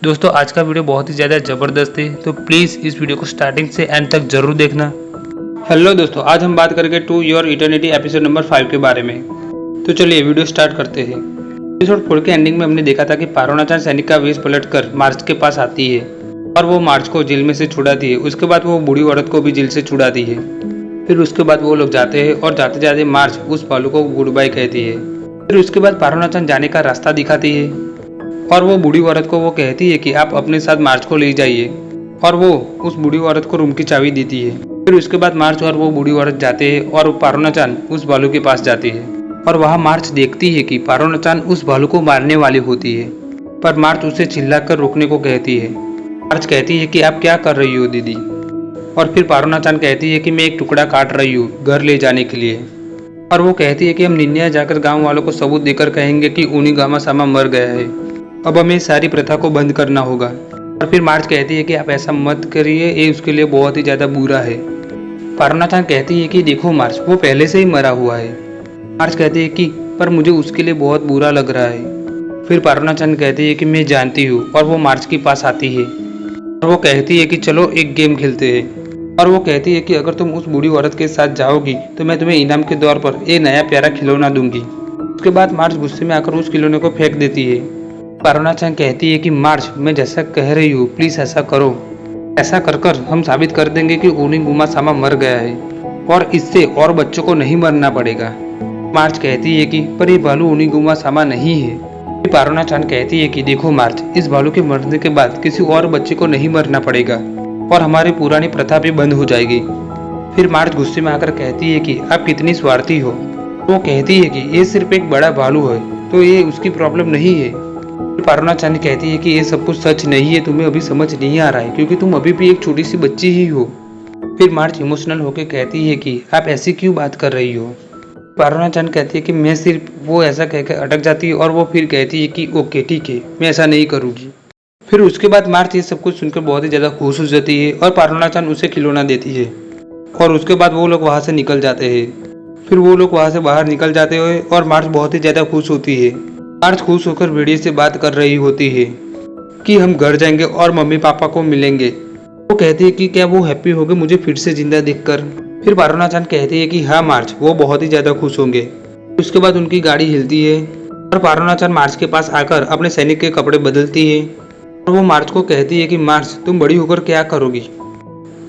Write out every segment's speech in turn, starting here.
दोस्तों आज का वीडियो बहुत ही ज़्यादा ज़बरदस्त है, तो प्लीज़ इस वीडियो को स्टार्टिंग से एंड तक जरूर देखना। हेलो दोस्तों, आज हम बात करेंगे to your eternity episode number 5 के बारे में। तो चलिए वीडियो स्टार्ट करते हैं। एपिसोड 4 के एंडिंग में हमने देखा था कि पारोनाचान सैनिक का वेश पलटकर मार्च के पास आती है और वो मार्च को जेल में से छुड़ाती है। उसके बाद वो बूढ़ी औरत को भी जेल से छुड़ाती है। फिर उसके बाद वो लोग जाते हैं और जाते जाते मार्च उस भालू को गुड बाय कहती है। फिर उसके बाद पारोनाचान जाने का रास्ता दिखाती है और वो बूढ़ी औरत को वो कहती है कि आप अपने साथ मार्च को ले जाइए, और वो उस बूढ़ी औरत को रूम की चाबी देती है। फिर उसके बाद मार्च और वो बूढ़ी औरत जाते हैं और पारोनाचान उस भालू के पास जाती है और वहाँ मार्च देखती है कि पारोनाचान उस भालू को मारने वाली होती है, पर मार्च उसे चिल्लाकर रोकने को कहती है। मार्च कहती है कि आप क्या कर रही हो दीदी, और फिर पारोनाचान कहती है कि मैं एक टुकड़ा काट रही हूँ घर ले जाने के लिए, और वो कहती है कि हम निन्या जाकर गाँव वालों को सबूत देकर कहेंगे कि उनिगामा सामा मर गया है। अब हमें सारी प्रथा को बंद करना होगा। और फिर मार्च कहती है कि आप ऐसा मत करिए, ये उसके लिए बहुत ही ज़्यादा बुरा है। पारोनाचान कहती है कि देखो मार्च, वो पहले से ही मरा हुआ है। मार्च कहती है कि पर मुझे उसके लिए बहुत बुरा लग रहा है। फिर पारोनाचान कहती है कि मैं जानती हूँ, और वो मार्च के पास आती है और वो कहती है कि चलो एक गेम खेलते हैं। और वो कहती है कि अगर तुम उस बूढ़ी औरत के साथ जाओगी तो मैं तुम्हें इनाम के तौर पर एक नया प्यारा खिलौना दूंगी। उसके बाद मार्च गुस्से में आकर उस खिलौने को फेंक देती है। पारोनाचान कहती है कि मार्च, मैं जैसा कह रही हूँ प्लीज ऐसा करो। ऐसा कर कर हम साबित कर देंगे कि ओनिगुमा सामा मर गया है और इससे और बच्चों को नहीं मरना पड़ेगा। मार्च कहती है कि पर ये भालू ओनिगुमा सामा नहीं है। फिर पारोनाचान कहती है कि देखो मार्च, इस भालू के मरने के बाद किसी और बच्चे को नहीं मरना पड़ेगा और हमारी पुरानी प्रथा भी बंद हो जाएगी। फिर मार्च गुस्से में आकर कहती है कि आप कितनी स्वार्थी हो। वो कहती है कि ये सिर्फ एक बड़ा भालू है, तो ये उसकी प्रॉब्लम नहीं है। पारोनाचान कहती है कि ये सब कुछ सच नहीं है, तुम्हें अभी समझ नहीं आ रहा है क्योंकि तुम अभी भी एक छोटी सी बच्ची ही हो। फिर मार्च इमोशनल होकर कहती है कि आप ऐसी क्यों बात कर रही हो। पारोनाचान कहती है कि मैं सिर्फ, वो ऐसा कहकर अटक जाती है और वो फिर कहती है कि ओके ठीक है, मैं ऐसा नहीं करूँगी। फिर उसके बाद मार्च ये सब कुछ सुनकर बहुत ही ज़्यादा खुश हो जाती है और पारोनाचान उसे खिलौना देती है और उसके बाद वो लोग वहाँ से निकल जाते हैं। फिर वो लोग वहाँ से बाहर निकल जाते हैं और मार्च बहुत ही ज़्यादा खुश होती है। मार्च खुश होकर भेड़िए से बात कर रही होती है कि हम घर जाएंगे और मम्मी पापा को मिलेंगे। वो कहती है कि क्या वो हैप्पी होंगे मुझे फिर से जिंदा देखकर। फिर पारोनाचान कहती है कि हाँ मार्च, वो बहुत ही ज़्यादा खुश होंगे। उसके बाद उनकी गाड़ी हिलती है और पारोनाचान मार्च के पास आकर अपने सैनिक के कपड़े बदलती है और वो मार्च को कहती है कि मार्च, तुम बड़ी होकर क्या करोगी।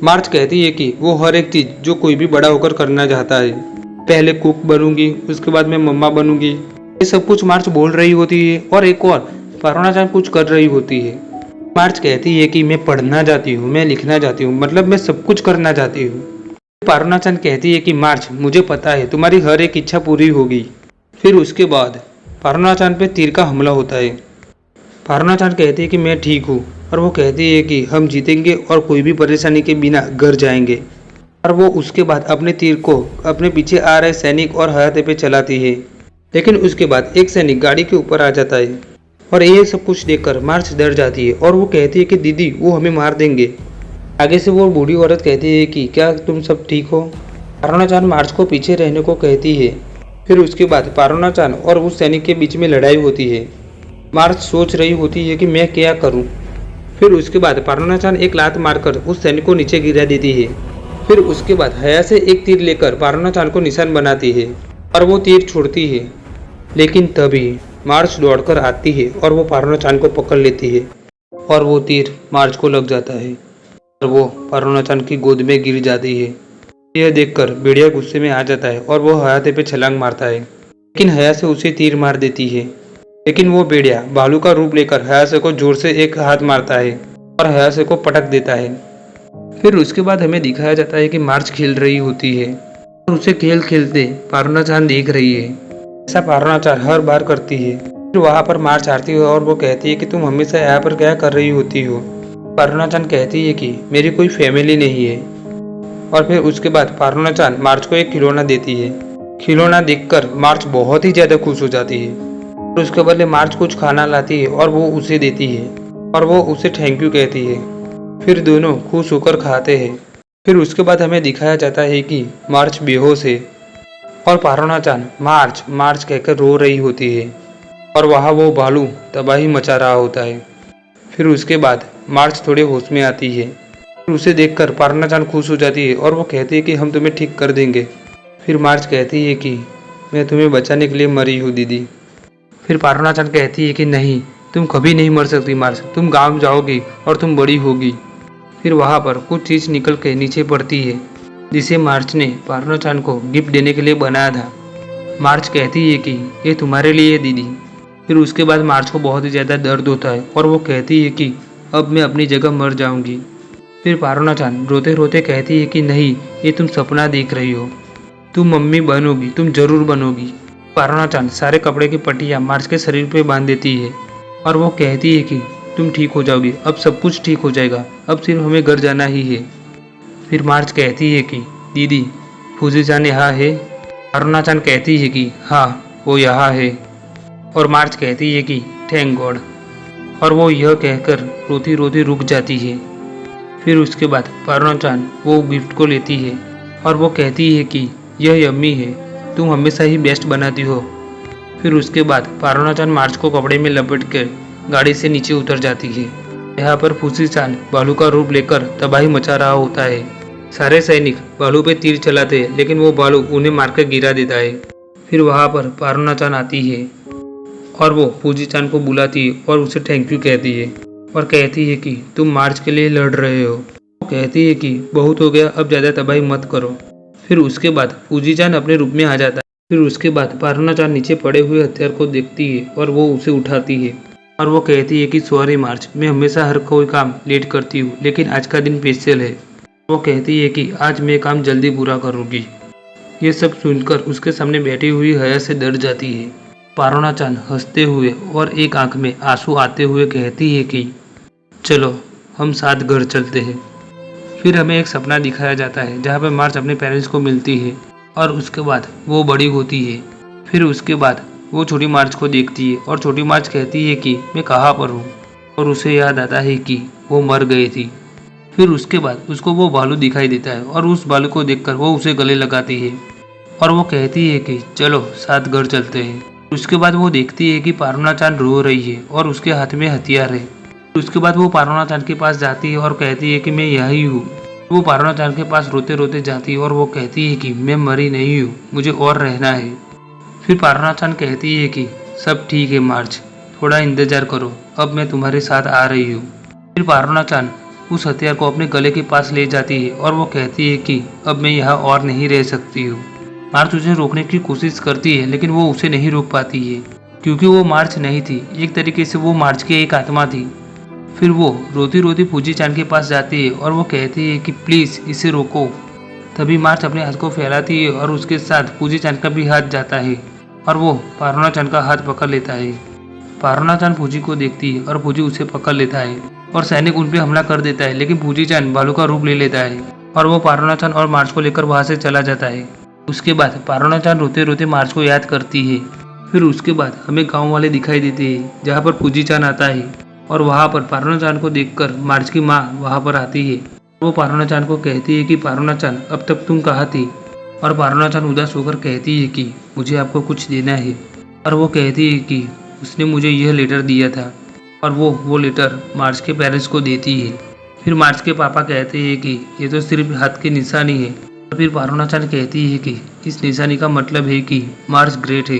मार्च कहती है कि वो हर एक चीज़ जो कोई भी बड़ा होकर करना चाहता है, पहले कुक बनूंगी, उसके बाद मैं मम्मा बनूंगी, ये सब कुछ मार्च बोल रही होती है। और एक और पारोनाचान कुछ कर रही होती है। मार्च कहती है कि मैं पढ़ना चाहती हूँ, मैं लिखना चाहती हूँ, मतलब मैं सब कुछ करना चाहती हूँ। पारोनाचान कहती है कि मार्च, मुझे पता है तुम्हारी हर एक इच्छा पूरी होगी। फिर उसके बाद पारोनाचान पे तीर का हमला होता है। पारोनाचान कहती है कि मैं ठीक हूँ और वो कहती है कि हम जीतेंगे और कोई भी परेशानी के बिना घर जाएंगे। और वो उसके बाद अपने तीर को अपने पीछे आ रहे सैनिक और हयाते पे चलाती है। लेकिन उसके बाद एक सैनिक गाड़ी के ऊपर आ जाता है और ये सब कुछ देखकर मार्च डर जाती है और वो कहती है कि दीदी वो हमें मार देंगे। आगे से वो बूढ़ी औरत कहती है कि क्या तुम सब ठीक हो। पारोनाचान मार्च को पीछे रहने को कहती है। फिर उसके बाद पारोनाचान और उस सैनिक के बीच में लड़ाई होती है। मार्च सोच रही होती है कि मैं क्या करूं। फिर उसके बाद पारोनाचान एक लात मारकर उस सैनिक को नीचे गिरा देती है। फिर उसके बाद हया से एक तीर लेकर पारोनाचान को निशान बनाती है और वो तीर छोड़ती है। लेकिन तभी मार्च दौड़कर आती है और वो पारोनाचान को पकड़ लेती है और वो तीर मार्च को लग जाता है और वो पारोनाचान की गोद में गिर जाती है। यह देखकर भेड़िया गुस्से में आ जाता है और वो हयाते पे छलांग मारता है, लेकिन हयासे उसे तीर मार देती है। लेकिन वो भेड़िया भालू का रूप लेकर हयासे को जोर से एक हाथ मारता है और हयासे को पटक देता है। फिर उसके बाद हमें दिखाया जाता है कि मार्च खेल रही होती है और उसे खेल खेलते पारोनाचान देख रही है। ऐसा पारोनाचान हर बार करती है। फिर वहाँ पर मार्च आती है और वो कहती है कि तुम हमेशा यहाँ पर क्या कर रही होती हो। पारोनाचान कहती है कि मेरी कोई फैमिली नहीं है। और फिर उसके बाद पारोनाचान मार्च को एक खिलौना देती है। खिलौना देखकर मार्च बहुत ही ज़्यादा खुश हो जाती है और उसके बदले मार्च कुछ खाना लाती है और वो उसे देती है और वो उसे थैंक यू कहती है। फिर दोनों खुश होकर खाते हैं। फिर उसके बाद हमें दिखाया जाता है कि मार्च बेहोश है और पारोनाचान मार्च मार्च कहकर रो रही होती है और वहाँ वो भालू तबाही मचा रहा होता है। फिर उसके बाद मार्च थोड़े होश में आती है। फिर उसे देखकर पारना-चान खुश हो जाती है और वो कहती है कि हम तुम्हें ठीक कर देंगे। फिर मार्च कहती है कि मैं तुम्हें बचाने के लिए मरी हूँ दीदी। फिर पारना-चान कहती है कि नहीं, तुम कभी नहीं मर सकती मार्च, तुम गाँव जाओगी और तुम बड़ी होगी। फिर वहाँ पर कुछ चीज़ निकल के नीचे पड़ती है जिसे मार्च ने पारना-चान को गिफ्ट देने के लिए बनाया था। मार्च कहती है कि ये तुम्हारे लिए है दीदी। फिर उसके बाद मार्च को बहुत ही ज़्यादा दर्द होता है और वो कहती है कि अब मैं अपनी जगह मर जाऊंगी। फिर पारना-चान रोते रोते कहती है कि नहीं, ये तुम सपना देख रही हो, तुम मम्मी बनोगी, तुम जरूर बनोगी। पारना-चान सारे कपड़े की पट्टियाँ मार्च के शरीर पे बांध देती है और वो कहती है कि तुम ठीक हो जाओगी, अब सब कुछ ठीक हो जाएगा, अब सिर्फ हमें घर जाना ही है। फिर मार्च कहती है कि दीदी, फूजी-चान यहाँ है? पारना-चान कहती है कि हाँ, वो यहाँ है। और मार्च कहती है कि थैंक गॉड। और वो यह कहकर रोती रोती रुक जाती है। फिर उसके बाद पारना-चान वो गिफ्ट को लेती है और वो कहती है कि यह यम्मी है, तुम हमेशा ही बेस्ट बनाती हो। फिर उसके बाद पारना-चान मार्च को कपड़े में लपेट कर गाड़ी से नीचे उतर जाती है। यहाँ पर फूजी-चान भालू का रूप लेकर तबाही मचा रहा होता है। सारे सैनिक भालू पे तीर चलाते हैं लेकिन वो भालू उन्हें मारकर गिरा देता है। फिर वहाँ पर पारना-चान आती है और वो फूजी-चान को बुलाती है और उसे थैंक यू कहती है और कहती है कि तुम मार्च के लिए लड़ रहे हो। वो कहती है कि बहुत हो गया, अब ज़्यादा तबाही मत करो। फिर उसके बाद फूजी-चान अपने रूप में आ जाता है। फिर उसके बाद पारना-चान नीचे पड़े हुए हथियार को देखती है और वो उसे उठाती है और वो कहती है कि सॉरी मार्च, मैं हमेशा हर कोई काम लेट करती हूँ लेकिन आज का दिन स्पेशल है। वो कहती है कि आज मैं काम जल्दी पूरा करूँगी। ये सब सुनकर उसके सामने बैठी हुई हया से डर जाती है। पारना-चान हंसते हुए और एक आंख में आंसू आते हुए कहती है कि चलो हम साथ घर चलते हैं। फिर हमें एक सपना दिखाया जाता है जहाँ पर मार्च अपने पेरेंट्स को मिलती है और उसके बाद वो बड़ी होती है। फिर उसके बाद वो छोटी मार्च को देखती है और छोटी मार्च कहती है कि मैं कहाँ पर हूँ, और उसे याद आता है कि वो मर गई थी। फिर उसके बाद उसको वो भालू दिखाई देता है और उस भालू को देखकर वो उसे गले लगाती है और वो कहती है कि चलो साथ घर चलते हैं। उसके बाद वो देखती है कि पारना-चान रो रही है और उसके हाथ में हथियार है। उसके बाद वो पारना-चान के पास जाती है और कहती है कि मैं यही हूँ। वो पारना-चान के पास रोते रोते जाती है और वो कहती है कि मैं मरी नहीं हूँ, मुझे और रहना है। फिर पारना-चान कहती है कि सब ठीक है मार्च, थोड़ा इंतजार करो, अब मैं तुम्हारे साथ आ रही हूँ। फिर पारना-चान उस हथियार को अपने गले के पास ले जाती है और वो कहती है कि अब मैं यहाँ और नहीं रह सकती हूँ। मार्च उसे रोकने की कोशिश करती है लेकिन वो उसे नहीं रोक पाती है क्योंकि वो मार्च नहीं थी, एक तरीके से वो मार्च की एक आत्मा थी। फिर वो रोती रोती फूजी-चान के पास जाती है और वो कहती है कि प्लीज़ इसे रोको। तभी मार्च अपने हाथ को फैलाती है और उसके साथ फूजी-चान का भी हाथ जाता है और वो पारना-चान का हाथ पकड़ लेता है। पारना-चान फूजी को देखती है और फूजी उसे पकड़ लेता है और सैनिक उन पर हमला कर देता है लेकिन फूजी-चान भालू का रूप ले लेता है और वो पारना-चान और मार्च को लेकर वहाँ से चला जाता है। उसके बाद पारना-चान रोते रोते मार्च को याद करती है। फिर उसके बाद हमें गाँव वाले दिखाई देते हैं जहाँ पर फूजी-चान आता है और वहाँ पर पारना-चान को देखकर मार्च की माँ वहाँ पर आती है। वो पारना-चान को कहती है कि पारना-चान अब तक तुम कहाँ थी? और पारना-चान उदास होकर कहती है कि मुझे आपको कुछ देना है। और वो कहती है कि उसने मुझे यह लेटर दिया था और वो लेटर मार्च के पेरेंट्स को देती है। फिर मार्च के पापा कहते हैं कि ये तो सिर्फ हाथ की निशानी है। और फिर पारना-चान कहती है कि इस निशानी का मतलब है कि मार्च ग्रेट है।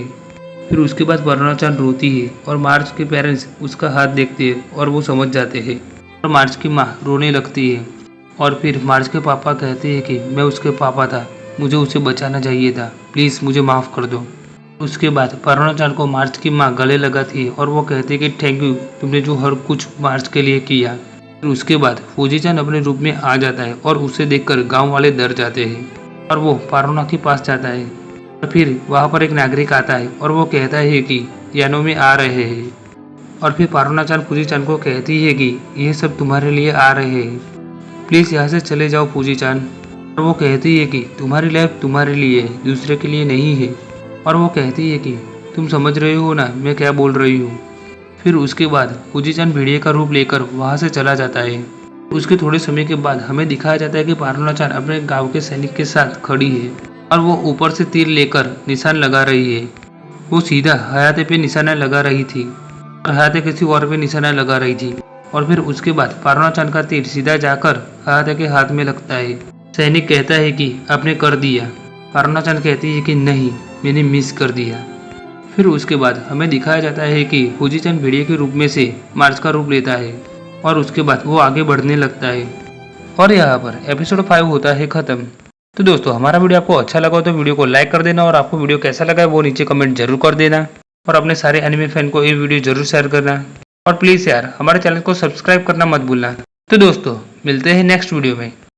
फिर उसके बाद पारना-चान रोती है और मार्च के पेरेंट्स उसका हाथ देखते हैं और वो समझ जाते हैं और मार्च की माँ रोने लगती है। और फिर मार्च के पापा कहते हैं कि मैं उसके पापा था, मुझे उसे बचाना चाहिए था, प्लीज़ मुझे माफ़ कर दो। उसके बाद पारना-चान को मार्च की माँ गले लगाती है और वो कहती है कि थैंक यू, तुमने जो हर कुछ मार्च के लिए किया। फिर उसके बाद फूजी-चान अपने रूप में आ जाता है और उसे देखकर गांव वाले डर जाते हैं और वो पारना के पास जाता है। और फिर वहाँ पर एक नागरिक आता है और वो कहता है कि यानो में आ रहे हैं। और फिर पारना-चान फूजी-चान को कहती है कि यह सब तुम्हारे लिए आ रहे हैं, प्लीज़ यहाँ से चले जाओ फूजी-चान। और वो कहती है कि तुम्हारी लाइफ तुम्हारे लिए है, दूसरे के लिए नहीं है। और वो कहती है कि तुम समझ रहे हो ना मैं क्या बोल रही हूँ। फिर उसके बाद फूजी-चान भेड़िए का रूप लेकर वहाँ से चला जाता है। उसके थोड़े समय के बाद हमें दिखाया जाता है कि पारना-चान अपने गांव के सैनिक के साथ खड़ी है और वो ऊपर से तीर लेकर निशान लगा रही है। वो सीधा हयाते पे निशाना लगा रही थी और हयाते किसी और पे निशाना लगा रही थी। और फिर उसके बाद पारोना-चान का तीर सीधा जाकर आहाता के हाथ में लगता है। सैनिक कहता है कि आपने कर दिया। पारोना-चान कहती है कि नहीं, मैंने मिस कर दिया। फिर उसके बाद हमें दिखाया जाता है कि फूजी-चान भेड़िए के रूप में से मार्च का रूप लेता है और उसके बाद वो आगे बढ़ने लगता है और यहाँ पर एपिसोड 5 होता है खत्म। तो दोस्तों हमारा वीडियो आपको अच्छा लगा तो वीडियो को लाइक कर देना और आपको वीडियो कैसा लगा है वो नीचे कमेंट जरूर कर देना और अपने सारे एनिमे फैन को ये वीडियो जरूर शेयर करना और प्लीज़ यार हमारे चैनल को सब्सक्राइब करना मत भूलना। तो दोस्तों मिलते हैं नेक्स्ट वीडियो में।